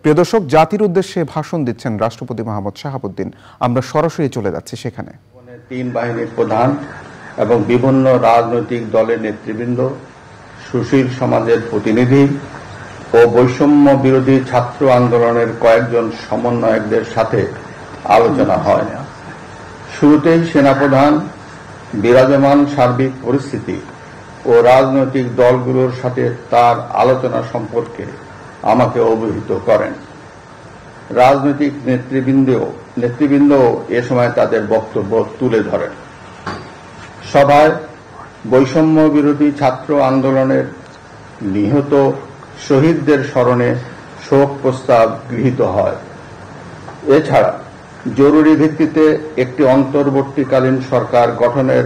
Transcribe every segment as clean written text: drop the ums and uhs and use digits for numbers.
প্রিয় দর্শক, জাতির উদ্দেশ্যে ভাষণ দিচ্ছেন রাষ্ট্রপতি মোহাম্মদ শাহাবুদ্দিন। আমরা সরাসরি চলে যাচ্ছি সেখানে। তিন বাহিনীর প্রধান এবং বিভিন্ন রাজনৈতিক দলের নেতৃবৃন্দ, সুশীল সমাজের প্রতিনিধি ও বৈষম্য বিরোধী ছাত্র আন্দোলনের কয়েকজন সমন্বয়কদের সাথে আলোচনা হয়। শুরুতেই সেনাপ্রধান বিরাজমান সার্বিক পরিস্থিতি ও রাজনৈতিক দলগুলোর সাথে তার আলোচনা সম্পর্কে আমাকে অবহিত করেন। রাজনৈতিক নেতৃবৃন্দ এ সময় তাদের বক্তব্য তুলে ধরেন। সভায় বৈষম্য বিরোধী ছাত্র আন্দোলনের নিহত শহীদদের স্মরণে শোক প্রস্তাব গৃহীত হয়। এছাড়া জরুরি ভিত্তিতে একটি অন্তর্বর্তীকালীন সরকার গঠনের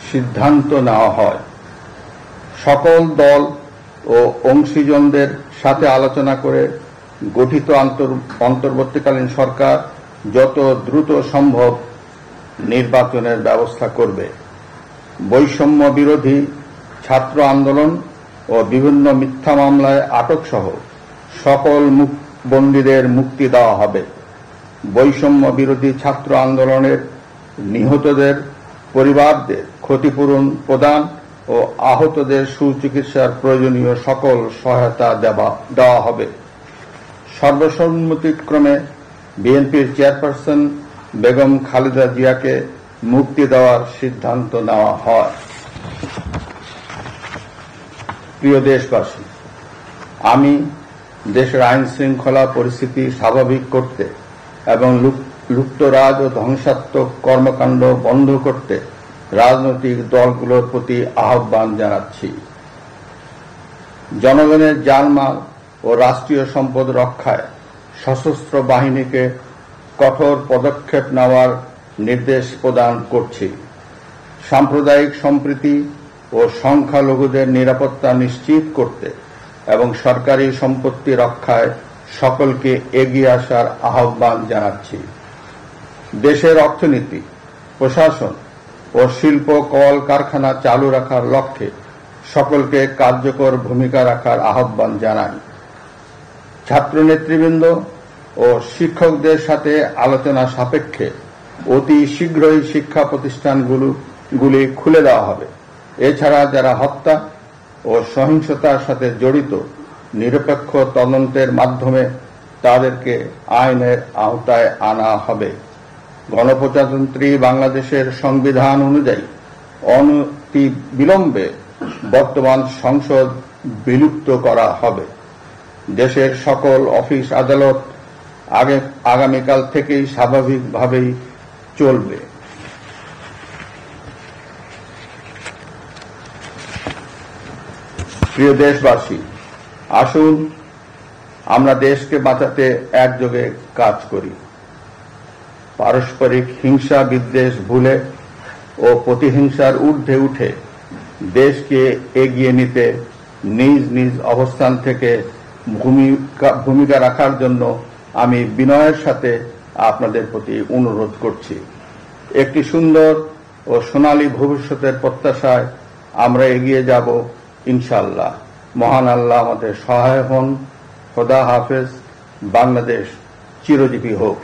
সিদ্ধান্ত নেওয়া হয়। সকল দল ও অংশীজনদের সাথে আলোচনা করে গঠিত অন্তর্বর্তীকালীন সরকার যত দ্রুত সম্ভব নির্বাচনের ব্যবস্থা করবে। বৈষম্য বিরোধী ছাত্র আন্দোলন ও বিভিন্ন মিথ্যা মামলায় আটক সহ সকল বন্দীদের মুক্তি দেওয়া হবে। বৈষম্য বিরোধী ছাত্র আন্দোলনের নিহতদের পরিবারদের ক্ষতিপূরণ প্রদান ও আহতদের সুচিকিৎসার প্রয়োজনীয় সকল সহায়তা দেওয়া হবে। সর্বসম্মতিক্রমে বিএনপির চেয়ারপারসন বেগম খালেদা জিয়াকে মুক্তি দেওয়ার সিদ্ধান্ত নেওয়া হয়। প্রিয় দেশবাসী, আমি দেশের আইন শৃঙ্খলা পরিস্থিতি স্বাভাবিক করতে এবং লুপ্তরাজ ও ধ্বংসাত্মক কর্মকাণ্ড বন্ধ করতে রাজনৈতিক দলগুলোর প্রতি আহ্বান জানাচ্ছি। জনগণের জানমাল ও রাষ্ট্রীয় সম্পদ রক্ষায় সশস্ত্র বাহিনীকে কঠোর পদক্ষেপ নেওয়ার নির্দেশ প্রদান করছি। সাম্প্রদায়িক সম্প্রীতি ও সংখ্যালঘুদের নিরাপত্তা নিশ্চিত করতে এবং সরকারি সম্পত্তি রক্ষায় সকলকে এগিয়ে আসার আহ্বান জানাচ্ছি। দেশের অর্থনীতি, প্রশাসন ও শিল্প কল কারখানা চালু রাখার লক্ষ্যে সকলকে কার্যকর ভূমিকা রাখার আহ্বান জানাই। ছাত্র নেতৃবৃন্দ ও শিক্ষকদের সাথে আলোচনা সাপেক্ষে অতি শীঘ্রই শিক্ষা প্রতিষ্ঠানগুলি খুলে দেওয়া হবে। এছাড়া যারা হত্যা ও সহিংসতার সাথে জড়িত নিরপেক্ষ তদন্তের মাধ্যমে তাদেরকে আইনের আওতায় আনা হবে। গণপ্রজাতন্ত্রী বাংলাদেশের সংবিধান অনুযায়ী অনতি বিলম্বে বর্তমান সংসদ বিলুপ্ত করা হবে। দেশের সকল অফিস আদালত আগামীকাল থেকেই স্বাভাবিকভাবেই চলবে। প্রিয় দেশবাসী, আসুন আমরা দেশকে বাঁচাতে একযোগে কাজ করি। পারস্পরিক হিংসা বিদ্বেষ ভুলে ও প্রতিহিংসার ঊর্ধ্বে উঠে দেশকে এগিয়ে নিতে নিজ নিজ অবস্থান থেকে ভূমিকা রাখার জন্য আমি বিনয়ের সাথে আপনাদের প্রতি অনুরোধ করছি। একটি সুন্দর ও সোনালী ভবিষ্যতের প্রত্যাশায় আমরা এগিয়ে যাব ইনশাআল্লাহ। মহান আল্লাহ আমাদের সহায় হন। খোদা হাফেজ। বাংলাদেশ চিরজীবী হোক।